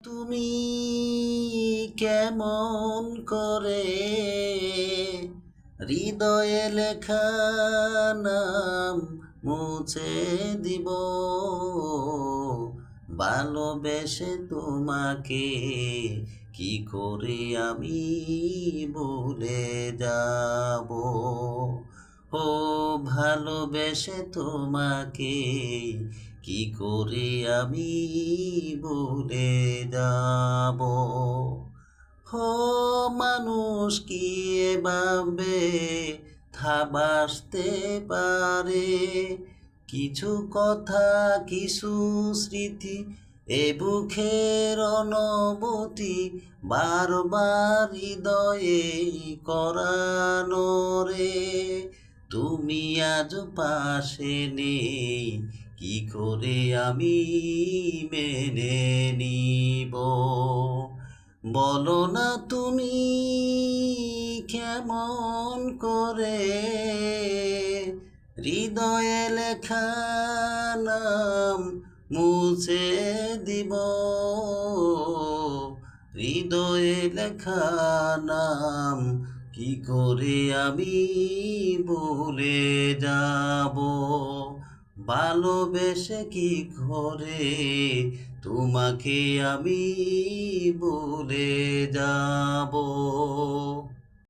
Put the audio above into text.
তুমি কেমন করে হৃদয়ে লেখা নাম মুছে দিব, ভালোবেসে তোমাকে কি করে আমি ভুলে যাব। ও ভালোবেসে তোমাকে কি করে আমি ভুলে যাব। হো মানুষ কি এভাবে ভাসতে পারে, কিছু কথা কিছু স্মৃতি এ বুকের অনুভূতি বারবার হৃদয়ে করানো রে। তুমি আজ পাশে নেই, কি করে আমি মেনে নিব। বলো না তুমি কেমন করে হৃদয়ে লেখা নাম মুছে দিব, হৃদয়ে লেখা নাম কি করে আমি ভুলে যাব। ভালোবেসে কি করে তোমাকে আমি ভুলে যাব।